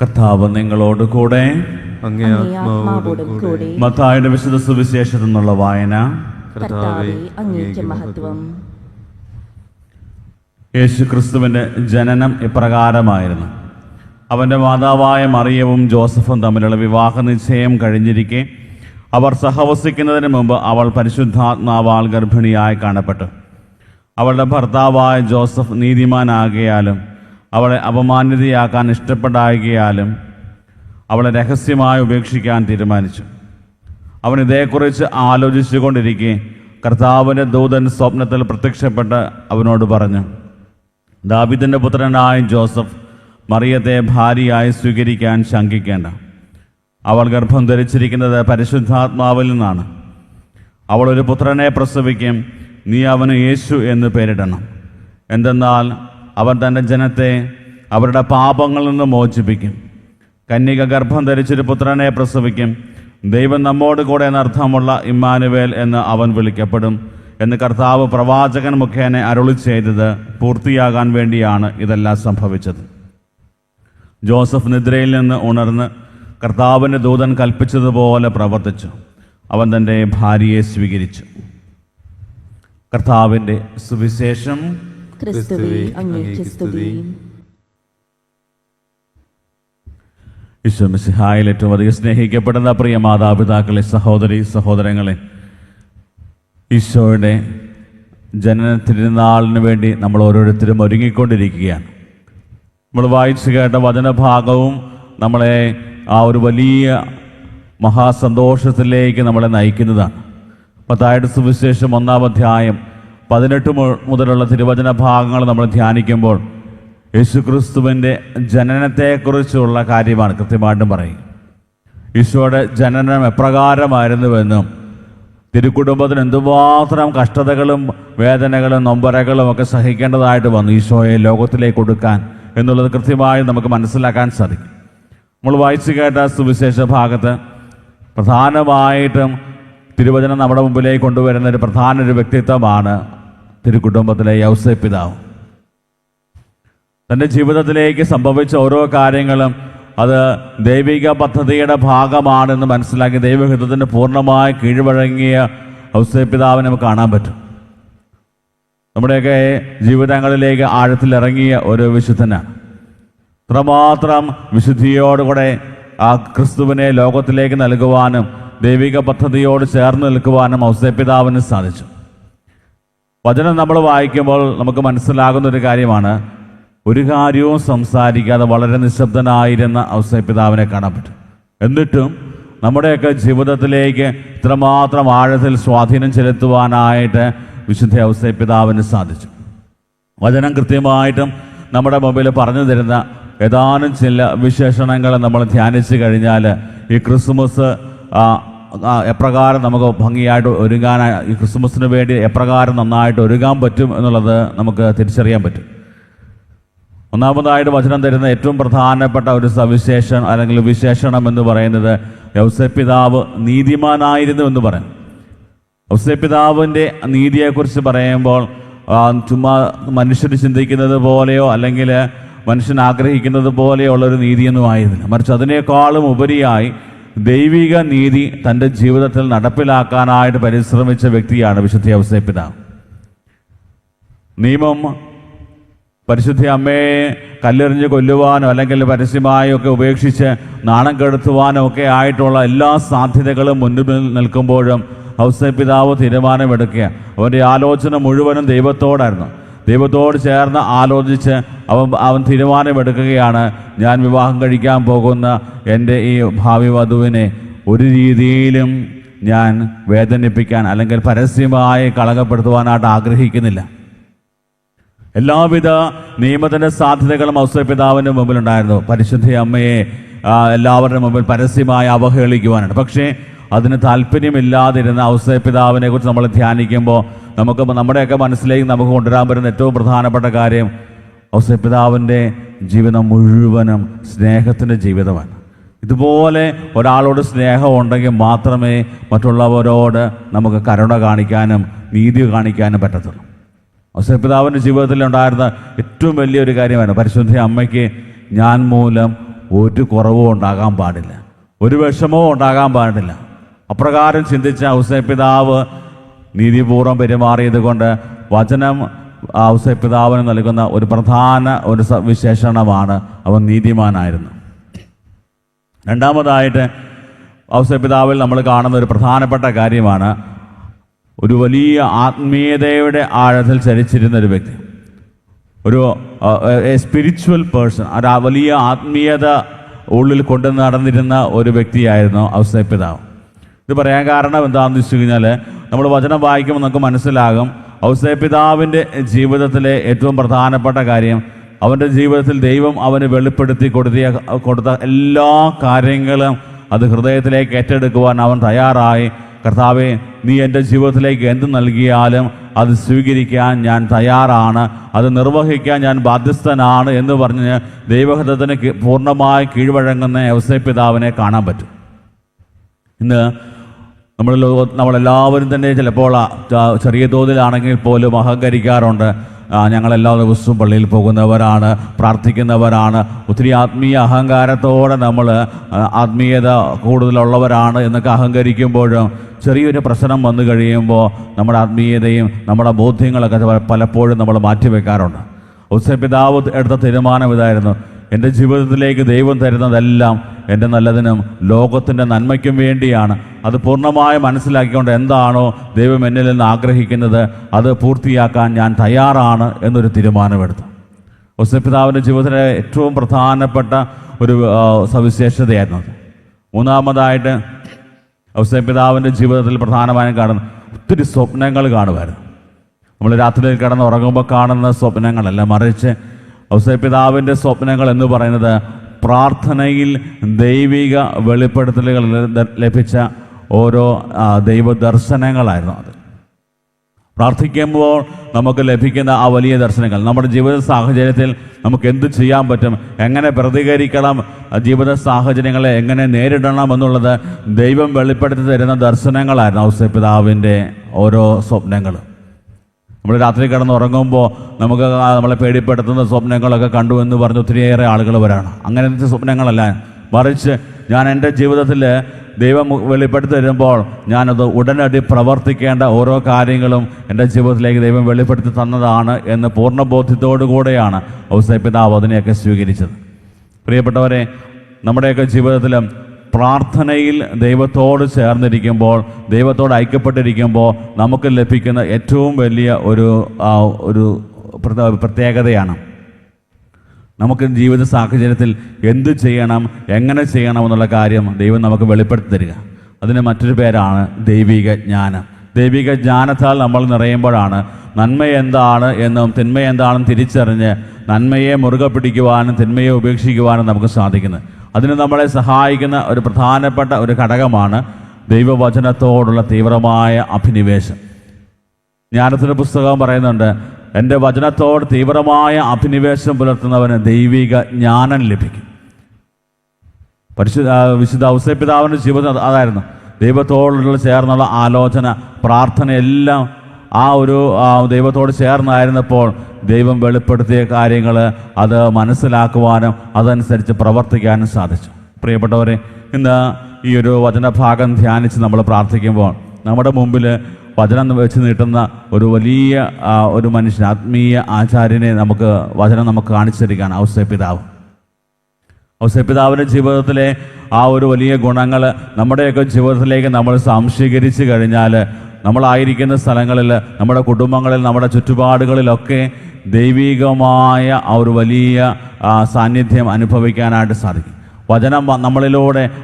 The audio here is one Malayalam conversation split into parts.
കർത്താവ് നിങ്ങളോട് കൂടെ. അങ്ങേ ആത്മാവോടും കൂടെ. മത്തായിയുടെ വിശുദ്ധ സുവിശേഷത്തിൽ നിന്നുള്ള വായന. കർത്താവേ, അങ്ങേക്ക് മഹത്വം. യേശു ക്രിസ്തുവിൻ്റെ ജനനം ഇപ്രകാരമായിരുന്നു. അവൻ്റെ മാതാവായ മറിയവും ജോസഫും തമ്മിലുള്ള വിവാഹ നിശ്ചയം കഴിഞ്ഞിരിക്കെ അവർ സഹവസിക്കുന്നതിന് മുമ്പ് അവൾ പരിശുദ്ധാത്മാവാൽ ഗർഭിണിയായി കാണപ്പെട്ടു. അവളുടെ ഭർത്താവായ ജോസഫ് നീതിമാനാകിയാലും അവളെ അപമാനിതയാക്കാൻ ഇഷ്ടപ്പെടാകിയാലും അവളെ രഹസ്യമായി ഉപേക്ഷിക്കാൻ തീരുമാനിച്ചു. അവൻ ഇതേക്കുറിച്ച് ആലോചിച്ചു കൊണ്ടിരിക്കെ കർത്താവിൻ്റെ ദൂതൻ സ്വപ്നത്തിൽ പ്രത്യക്ഷപ്പെട്ട് അവനോട് പറഞ്ഞു, ദാവീദിൻ്റെ പുത്രനായ ജോസഫ്, മറിയത്തെ ഭാര്യയായി സ്വീകരിക്കാൻ ശങ്കിക്കേണ്ട. അവൾ ഗർഭം ധരിച്ചിരിക്കുന്നത് പരിശുദ്ധാത്മാവിൽ നിന്നാണ്. അവൾ ഒരു പുത്രനെ പ്രസവിക്കും. നീ അവന് യേശു എന്ന് പേരിടണം. എന്തെന്നാൽ അവൻ തൻ്റെ ജനത്തെ അവരുടെ പാപങ്ങളിൽ നിന്ന് മോചിപ്പിക്കും. കന്യക ഗർഭം ധരിച്ചൊരു പുത്രനെ പ്രസവിക്കും. ദൈവം നമ്മോട് കൂടെ എന്നർത്ഥമുള്ള ഇമ്മാനുവേൽ എന്ന് അവൻ വിളിക്കപ്പെടും എന്ന് കർത്താവ് പ്രവാചകൻ മുഖേന അരുളി ചെയ്തത് പൂർത്തിയാകാൻ വേണ്ടിയാണ് ഇതെല്ലാം സംഭവിച്ചത്. ജോസഫ് നിദ്രയിൽ നിന്ന് ഉണർന്ന് കർത്താവിൻ്റെ ദൂതൻ കൽപ്പിച്ചതുപോലെ പ്രവർത്തിച്ചു. അവൻ തൻ്റെ ഭാര്യയെ സ്വീകരിച്ചു. കർത്താവിൻ്റെ സുവിശേഷം. ക്രിസ്തുവേ, അങ്ങേക്ക് സ്തുതി. ഈശോമിശിഹായിൽ ഏറ്റവും അധികം സ്നേഹിക്കപ്പെടുന്ന പ്രിയ മാതാപിതാക്കളെ, സഹോദരി സഹോദരങ്ങളെ, ഈശോയുടെ ജനന തിരുനാളിന് വേണ്ടി നമ്മൾ ഓരോരുത്തരും ഒരുങ്ങിക്കൊണ്ടിരിക്കുകയാണ്. നമ്മൾ വായിച്ചു കേട്ട വചനഭാഗവും നമ്മളെ ആ ഒരു വലിയ മഹാസന്തോഷത്തിലേക്ക് നമ്മളെ നയിക്കുന്നതാണ്. മത്തായിയുടെ സുവിശേഷം 1-ാം അധ്യായം 18 മുതലുള്ള തിരുവചന ഭാഗങ്ങൾ നമ്മൾ ധ്യാനിക്കുമ്പോൾ യേശുക്രിസ്തുവിൻ്റെ ജനനത്തെക്കുറിച്ചുള്ള കാര്യമാണ് കൃത്യമായിട്ടും പറയും. ഈശോയുടെ ജനനം എപ്രകാരമായിരുന്നുവെന്നും തിരുക്കുടുംബത്തിന് എന്തുമാത്രം കഷ്ടതകളും വേദനകളും നൊമ്പരകളും ഒക്കെ സഹിക്കേണ്ടതായിട്ട് വന്നു ഈശോയെ ലോകത്തിലേക്ക് കൊടുക്കാൻ എന്നുള്ളത് കൃത്യമായി നമുക്ക് മനസ്സിലാക്കാൻ സാധിക്കും. നമ്മൾ വായിച്ചു കേട്ട സുവിശേഷ ഭാഗത്ത് പ്രധാനമായിട്ടും തിരുവചനം നമ്മുടെ മുമ്പിലേക്ക് കൊണ്ടുവരുന്ന ഒരു പ്രധാന ഒരു വ്യക്തിത്വമാണ് തിരുക്കുടുംബത്തിലെ യൗസേപ്പ് പിതാവ്. തൻ്റെ ജീവിതത്തിലേക്ക് സംഭവിച്ച ഓരോ കാര്യങ്ങളും അത് ദൈവിക പദ്ധതിയുടെ ഭാഗമാണെന്ന് മനസ്സിലാക്കി ദൈവഹിതത്തിന് പൂർണ്ണമായി കീഴ്വഴങ്ങിയ യൗസേപ്പ് പിതാവിനെ നമുക്ക് കാണാൻ പറ്റും. നമ്മുടെയൊക്കെ ജീവിതങ്ങളിലേക്ക് ആഴത്തിലിറങ്ങിയ ഒരു വിശുദ്ധനാണ്. അത്രമാത്രം വിശുദ്ധിയോടുകൂടെ ആ ക്രിസ്തുവിനെ ലോകത്തിലേക്ക് നൽകുവാനും ദൈവിക പദ്ധതിയോട് ചേർന്ന് നിൽക്കുവാനും യൗസേപ്പ് പിതാവിന് സാധിച്ചു. വചനം നമ്മൾ വായിക്കുമ്പോൾ നമുക്ക് മനസ്സിലാകുന്ന ഒരു കാര്യമാണ്, ഒരു കാര്യവും സംസാരിക്കാതെ വളരെ നിശബ്ദനായിരുന്ന യൗസേപ്പ് പിതാവിനെ കാണാൻ പറ്റും. എന്നിട്ടും നമ്മുടെയൊക്കെ ജീവിതത്തിലേക്ക് ഇത്രമാത്രം ആഴത്തിൽ സ്വാധീനം ചെലുത്തുവാനായിട്ട് വിശുദ്ധ യൗസേപ്പ് പിതാവിന് സാധിച്ചു. വചനം കൃത്യമായിട്ടും നമ്മുടെ മുമ്പിൽ പറഞ്ഞു തരുന്ന ഏതാനും ചില വിശേഷണങ്ങൾ നമ്മൾ ധ്യാനിച്ചു കഴിഞ്ഞാൽ ഈ ക്രിസ്മസ് എപ്രകാരം നമുക്ക് ഭംഗിയായിട്ട് ഒരുങ്ങാനായി, ഈ ക്രിസ്മസിന് വേണ്ടി എപ്രകാരം നന്നായിട്ട് ഒരുങ്ങാൻ പറ്റും എന്നുള്ളത് നമുക്ക് തിരിച്ചറിയാൻ പറ്റും. ഒന്നാമതായിട്ട് വചനം തരുന്ന ഏറ്റവും പ്രധാനപ്പെട്ട ഒരു സവിശേഷം അല്ലെങ്കിൽ വിശേഷണം എന്ന് പറയുന്നത് യൗസേപ്പ് പിതാവ് നീതിമാനായിരുന്നു എന്ന് പറയും. യൗസേപ്പ് പിതാവിൻ്റെ നീതിയെക്കുറിച്ച് പറയുമ്പോൾ ചുമ്മാ മനുഷ്യർ ചിന്തിക്കുന്നത് പോലെയോ അല്ലെങ്കിൽ മനുഷ്യൻ ആഗ്രഹിക്കുന്നത് പോലെയോ ഉള്ളൊരു നീതിയൊന്നും ആയിരുന്നില്ല. മറിച്ച് അതിനേക്കാളും ഉപരിയായി ദൈവിക നീതി തൻ്റെ ജീവിതത്തിൽ നടപ്പിലാക്കാനായിട്ട് പരിശ്രമിച്ച വ്യക്തിയാണ് വിശുദ്ധ യൗസേപ്പ് പിതാവ്. നിയമം പരിശുദ്ധ അമ്മയെ കല്ലെറിഞ്ഞ് കൊല്ലുവാനോ അല്ലെങ്കിൽ പരസ്യമായൊക്കെ ഉപേക്ഷിച്ച് നാണം കെടുത്തുവാനോ ഒക്കെ ആയിട്ടുള്ള എല്ലാ സാധ്യതകളും മുന്നിൽ നിൽക്കുമ്പോഴും യൗസേപ്പ് പിതാവ് തീരുമാനമെടുക്കുക. അവൻ്റെ ആലോചന മുഴുവനും ദൈവത്തോടായിരുന്നു. ദൈവത്തോട് ചേർന്ന് ആലോചിച്ച് അവൻ തീരുമാനമെടുക്കുകയാണ്, ഞാൻ വിവാഹം കഴിക്കാൻ പോകുന്ന എൻ്റെ ഈ ഭാവി വധുവിനെ ഒരു രീതിയിലും ഞാൻ വേദനിപ്പിക്കാൻ അല്ലെങ്കിൽ പരസ്യമായി കളങ്കപ്പെടുത്തുവാനായിട്ട് ആഗ്രഹിക്കുന്നില്ല. എല്ലാവിധ നിയമത്തിൻ്റെ സാധ്യതകളും യൗസേപ്പ് പിതാവിൻ്റെ മുമ്പിലുണ്ടായിരുന്നു. പരിശുദ്ധ അമ്മയെ എല്ലാവരുടെ മുമ്പിൽ പരസ്യമായി അവഹേളിക്കുവാനാണ്. പക്ഷേ അതിന് താല്പര്യമില്ലാതിരുന്ന യൗസേപ്പ് പിതാവിനെ കുറിച്ച് നമ്മൾ ധ്യാനിക്കുമ്പോൾ നമുക്ക് നമ്മുടെയൊക്കെ മനസ്സിലേക്ക് നമുക്ക് കൊണ്ടുവരാൻ പറ്റുന്ന ഏറ്റവും പ്രധാനപ്പെട്ട കാര്യം യൗസേപ്പ് പിതാവിൻ്റെ ജീവിതം മുഴുവനും സ്നേഹത്തിൻ്റെ ജീവിതമാണ്. ഇതുപോലെ ഒരാളോട് സ്നേഹം ഉണ്ടെങ്കിൽ മാത്രമേ മറ്റുള്ളവരോട് നമുക്ക് കരുണ കാണിക്കാനും നീതി കാണിക്കാനും പറ്റത്തുള്ളൂ. യൗസേപ്പ് പിതാവിൻ്റെ ജീവിതത്തിൽ ഉണ്ടായിരുന്ന ഏറ്റവും വലിയൊരു കാര്യമാണ് പരിശുദ്ധ അമ്മയ്ക്ക് ഞാൻ മൂലം ഒരു കുറവും ഉണ്ടാകാൻ പാടില്ല, ഒരു വിഷമവും ഉണ്ടാകാൻ പാടില്ല. അപ്രകാരം ചിന്തിച്ച ഔസേപ്പ് പിതാവ് നീതിപൂർവ്വം പെരുമാറിയത് കൊണ്ട് വചനം ഔസേപ്പ് പിതാവിന് നൽകുന്ന ഒരു പ്രധാന ഒരു വിശേഷണമാണ് അവൻ നീതിമാനായിരുന്നു. രണ്ടാമതായിട്ട് ഔസേപ്പ് പിതാവിൽ നമ്മൾ കാണുന്ന ഒരു പ്രധാനപ്പെട്ട കാര്യമാണ് ഒരു വലിയ ആത്മീയതയുടെ ആഴത്തിൽ ചരിച്ചിരുന്ന ഒരു വ്യക്തി, ഒരു സ്പിരിച്വൽ പേഴ്സൺ, ഒരു വലിയ ആത്മീയത ഉള്ളിൽ കൊണ്ടു നടന്നിരുന്ന ഒരു വ്യക്തിയായിരുന്നു ഔസേപ്പ് പിതാവ്. ഇത് പറയാൻ കാരണം എന്താണെന്ന് വെച്ച് കഴിഞ്ഞാൽ നമ്മൾ വചനം വായിക്കുമ്പോൾ നമുക്ക് മനസ്സിലാകും ഔസേപ്പ് പിതാവിൻ്റെ ജീവിതത്തിലെ ഏറ്റവും പ്രധാനപ്പെട്ട കാര്യം അവൻ്റെ ജീവിതത്തിൽ ദൈവം അവന് വെളിപ്പെടുത്തി കൊടുത്ത എല്ലാ കാര്യങ്ങളും അത് ഹൃദയത്തിലേക്ക് ഏറ്റെടുക്കുവാൻ അവൻ തയ്യാറായി. കർത്താവേ, നീ എൻ്റെ ജീവിതത്തിലേക്ക് എന്ത് നൽകിയാലും അത് സ്വീകരിക്കാൻ ഞാൻ തയ്യാറാണ്, അത് നിർവഹിക്കാൻ ഞാൻ ബാധ്യസ്ഥനാണ് എന്ന് പറഞ്ഞ് ദൈവഹിതത്തിന് പൂർണ്ണമായി കീഴ്വഴങ്ങുന്ന ഔസേപ്പ് പിതാവിനെ കാണാൻ പറ്റും. ഇന്ന് നമ്മളെല്ലാവരും തന്നെ ചിലപ്പോൾ ചെറിയ തോതിലാണെങ്കിൽ പോലും അഹങ്കരിക്കാറുണ്ട്. ഞങ്ങളെല്ലാ ദിവസവും പള്ളിയിൽ പോകുന്നവരാണ്, പ്രാർത്ഥിക്കുന്നവരാണ്, ഒത്തിരി ആത്മീയ അഹങ്കാരത്തോടെ നമ്മൾ ആത്മീയത കൂടുതലുള്ളവരാണ് എന്നൊക്കെ അഹങ്കരിക്കുമ്പോഴും ചെറിയൊരു പ്രശ്നം വന്നു കഴിയുമ്പോൾ നമ്മുടെ ആത്മീയതയും നമ്മുടെ ബോധ്യങ്ങളൊക്കെ പലപ്പോഴും നമ്മൾ മാറ്റിവെക്കാറുണ്ട്. ഔസേപ്പ് പിതാവ് എടുത്ത തീരുമാനം ഇതായിരുന്നു, എൻ്റെ ജീവിതത്തിലേക്ക് ദൈവം തരുന്നതെല്ലാം എൻ്റെ നല്ലതിനും ലോകത്തിൻ്റെ നന്മയ്ക്കും വേണ്ടിയാണ്. അത് പൂർണ്ണമായി മനസ്സിലാക്കിക്കൊണ്ട് എന്താണോ ദൈവം എന്നിൽ നിന്ന് ആഗ്രഹിക്കുന്നത് അത് പൂർത്തിയാക്കാൻ ഞാൻ തയ്യാറാണ് എന്നൊരു തീരുമാനമെടുത്തു. ഔസേപ്പ് പിതാവിൻ്റെ ജീവിതത്തിലെ ഏറ്റവും പ്രധാനപ്പെട്ട ഒരു സവിശേഷതയായിരുന്നു അത്. മൂന്നാമതായിട്ട് ഔസേപ്പ് പിതാവിൻ്റെ ജീവിതത്തിൽ പ്രധാനമായും കാണുന്ന ഒത്തിരി സ്വപ്നങ്ങൾ കാണുമായിരുന്നു. നമ്മൾ രാത്രിയിൽ കിടന്നുറങ്ങുമ്പോൾ കാണുന്ന സ്വപ്നങ്ങളല്ല, മറിച്ച് ഔസേപ്പ് പിതാവിൻ്റെ സ്വപ്നങ്ങൾ എന്ന് പറയുന്നത് പ്രാർത്ഥനയിൽ ദൈവിക വെളിപ്പെടുത്തലുകൾ ലഭിച്ച ഓരോ ദൈവദർശനങ്ങളായിരുന്നു. അത് പ്രാർത്ഥിക്കുമ്പോൾ നമുക്ക് ലഭിക്കുന്ന ആ വലിയ ദർശനങ്ങൾ നമ്മുടെ ജീവിത സാഹചര്യത്തിൽ നമുക്ക് എന്ത് ചെയ്യാൻ പറ്റും, എങ്ങനെ പ്രതികരിക്കണം, ജീവിത സാഹചര്യങ്ങളെ എങ്ങനെ നേരിടണം എന്നുള്ളത് ദൈവം വെളിപ്പെടുത്തി തരുന്ന ദർശനങ്ങളായിരുന്നു ഔസേപ്പ് പിതാവിൻ്റെ ഓരോ സ്വപ്നങ്ങളും. നമ്മൾ രാത്രി കിടന്നുറങ്ങുമ്പോൾ നമുക്ക് നമ്മളെ പേടിപ്പെടുത്തുന്ന സ്വപ്നങ്ങളൊക്കെ കണ്ടു എന്ന് പറഞ്ഞ് ഒത്തിരിയേറെ ആളുകൾ വരാണ്. അങ്ങനത്തെ സ്വപ്നങ്ങളല്ല, മറിച്ച് ഞാൻ എൻ്റെ ജീവിതത്തിൽ ദൈവം വെളിപ്പെടുത്തി തരുമ്പോൾ ഞാനത് ഉടനടി പ്രവർത്തിക്കേണ്ട ഓരോ കാര്യങ്ങളും എൻ്റെ ജീവിതത്തിലേക്ക് ദൈവം വെളിപ്പെടുത്തി തന്നതാണ് എന്ന് പൂർണ്ണബോധ്യത്തോടു കൂടെയാണ് ഔസേപ്പ് പിതാവ് അതിനെയൊക്കെ സ്വീകരിച്ചത്. പ്രിയപ്പെട്ടവരെ, നമ്മുടെയൊക്കെ ജീവിതത്തിലും പ്രാർത്ഥനയിൽ ദൈവത്തോട് ചേർന്നിരിക്കുമ്പോൾ, ദൈവത്തോട് ഐക്യപ്പെട്ടിരിക്കുമ്പോൾ നമുക്ക് ലഭിക്കുന്ന ഏറ്റവും വലിയ ഒരു പ്രത്യേകതയാണ് നമുക്ക് ജീവിത സാഹചര്യത്തിൽ എന്ത് ചെയ്യണം, എങ്ങനെ ചെയ്യണം എന്നുള്ള കാര്യം ദൈവം നമുക്ക് വെളിപ്പെടുത്തി തരിക. അതിന് മറ്റൊരു പേരാണ് ദൈവിക ജ്ഞാനം. ദൈവിക ജ്ഞാനത്താൽ നമ്മൾ നിറയുമ്പോഴാണ് നന്മ എന്താണ് എന്നും തിന്മ എന്താണെന്നും തിരിച്ചറിഞ്ഞ് നന്മയെ മുറുകെ പിടിക്കുവാനും തിന്മയെ ഉപേക്ഷിക്കുവാനും നമുക്ക് സാധിക്കുന്നത്. അതിന് നമ്മളെ സഹായിക്കുന്ന ഒരു പ്രധാനപ്പെട്ട ഒരു ഘടകമാണ് ദൈവവചനത്തോടുള്ള തീവ്രമായ അഭിനിവേശം. ജ്ഞാനത്തിൻ്റെ പുസ്തകം പറയുന്നുണ്ട്, എൻ്റെ വചനത്തോട് തീവ്രമായ അഭിനിവേശം പുലർത്തുന്നവന് ദൈവിക ജ്ഞാനം ലഭിക്കും. വിശുദ്ധ ഔസേപ്പ് പിതാവിൻ്റെ ജീവിതം അതായിരുന്നു. ദൈവത്തോടുള്ള ചേർന്നുള്ള ആലോചന, പ്രാർത്ഥന എല്ലാം ദൈവത്തോട് ചേർന്നായിരുന്നപ്പോൾ ദൈവം വെളിപ്പെടുത്തിയ കാര്യങ്ങൾ അത് മനസ്സിലാക്കുവാനും അതനുസരിച്ച് പ്രവർത്തിക്കാനും സാധിച്ചു. പ്രിയപ്പെട്ടവരെ, ഇന്ന് ഈ ഒരു വചനഭാഗം ധ്യാനിച്ച് നമ്മൾ പ്രാർത്ഥിക്കുമ്പോൾ നമ്മുടെ മുമ്പിൽ വചനം വെച്ച് നീട്ടുന്ന ഒരു വലിയ ഒരു മനുഷ്യൻ, ആത്മീയ ആചാര്യനെ വചനം നമുക്ക് കാണിച്ചു തരികയാണ് ഔസേപ്പ് പിതാവ്. ഔസേപ്പ് പിതാവിൻ്റെ ജീവിതത്തിലെ ആ ഒരു വലിയ ഗുണങ്ങൾ നമ്മുടെയൊക്കെ ജീവിതത്തിലേക്ക് നമ്മൾ സംശീകരിച്ച് കഴിഞ്ഞാൽ നമ്മളായിരിക്കുന്ന സ്ഥലങ്ങളിൽ, നമ്മുടെ കുടുംബങ്ങളിൽ, നമ്മുടെ ചുറ്റുപാടുകളിലൊക്കെ ദൈവികമായ ആ ഒരു വലിയ സാന്നിധ്യം അനുഭവിക്കാനായിട്ട് സാധിക്കും.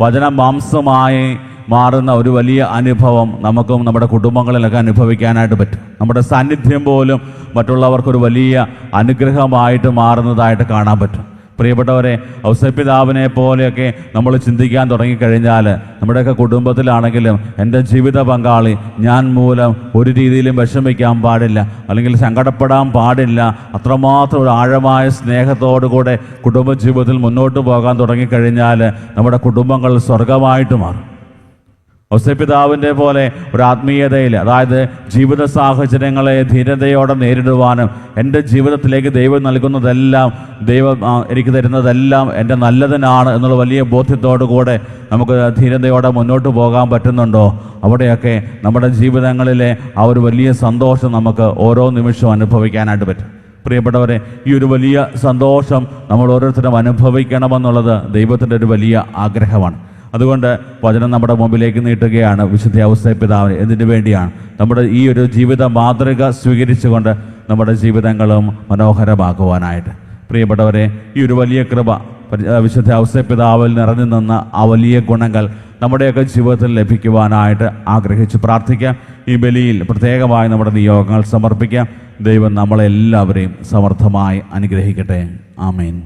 വചനം മാംസമായി മാറുന്ന ഒരു വലിയ അനുഭവം നമുക്കും നമ്മുടെ കുടുംബങ്ങളിലൊക്കെ അനുഭവിക്കാനായിട്ട് പറ്റും. നമ്മുടെ സാന്നിധ്യം പോലും മറ്റുള്ളവർക്കൊരു വലിയ അനുഗ്രഹമായിട്ട് മാറുന്നതായിട്ട് കാണാൻ പറ്റും. പ്രിയപ്പെട്ടവരെ, ഔസേപ്പ് പിതാവിനെ പോലെയൊക്കെ നമ്മൾ ചിന്തിക്കാൻ തുടങ്ങിക്കഴിഞ്ഞാൽ നമ്മുടെയൊക്കെ കുടുംബത്തിലാണെങ്കിലും എൻ്റെ ജീവിത പങ്കാളി ഞാൻ മൂലം ഒരു രീതിയിലും വിഷമിക്കാൻ പാടില്ല, അല്ലെങ്കിൽ സങ്കടപ്പെടാൻ പാടില്ല. അത്രമാത്രം ഒരു ആഴമായ സ്നേഹത്തോടു കൂടെ കുടുംബജീവിതത്തിൽ മുന്നോട്ട് പോകാൻ തുടങ്ങിക്കഴിഞ്ഞാൽ നമ്മുടെ കുടുംബങ്ങൾ സ്വർഗമായിട്ട് മാറും. ഔസേപ്പിതാവിൻ്റെ പോലെ ഒരു ആത്മീയതയിൽ, അതായത് ജീവിത സാഹചര്യങ്ങളെ ധീരതയോടെ നേരിടുവാനും എൻ്റെ ജീവിതത്തിലേക്ക് ദൈവം നൽകുന്നതെല്ലാം, ദൈവം എനിക്ക് തരുന്നതെല്ലാം എൻ്റെ നല്ലതിനാണ് എന്നുള്ള വലിയ ബോധ്യത്തോടു കൂടെ നമുക്ക് ധീരതയോടെ മുന്നോട്ട് പോകാൻ പറ്റുന്നുണ്ടോ? അവിടെയൊക്കെ നമ്മുടെ ജീവിതങ്ങളിലെ ആ ഒരു വലിയ സന്തോഷം നമുക്ക് ഓരോ നിമിഷവും അനുഭവിക്കാനായിട്ട് പറ്റും. പ്രിയപ്പെട്ടവരെ, ഈ ഒരു വലിയ സന്തോഷം നമ്മൾ ഓരോരുത്തരും അനുഭവിക്കണമെന്നുള്ളത് ദൈവത്തിൻ്റെ ഒരു വലിയ ആഗ്രഹമാണ്. അതുകൊണ്ട് വചനം നമ്മുടെ മുമ്പിലേക്ക് നീട്ടുകയാണ്. വിശുദ്ധ ഔസേപ്പിതാവിന് എന്തിനു വേണ്ടിയാണ്? നമ്മുടെ ഈ ഒരു ജീവിത മാതൃക സ്വീകരിച്ചുകൊണ്ട് നമ്മുടെ ജീവിതങ്ങളും മനോഹരമാക്കുവാനായിട്ട്. പ്രിയപ്പെട്ടവരെ, ഈ ഒരു വലിയ കൃപ, വിശുദ്ധ ഔസേപ്പിതാവിൽ നിറഞ്ഞു നിന്ന ആ വലിയ ഗുണങ്ങൾ നമ്മുടെയൊക്കെ ജീവിതത്തിൽ ലഭിക്കുവാനായിട്ട് ആഗ്രഹിച്ച് പ്രാർത്ഥിക്കാം. ഈ ബലിയിൽ പ്രത്യേകമായി നമ്മുടെ നിയോഗങ്ങൾ സമർപ്പിക്കാം. ദൈവം നമ്മളെല്ലാവരെയും സമർത്ഥമായി അനുഗ്രഹിക്കട്ടെ. ആമേൻ.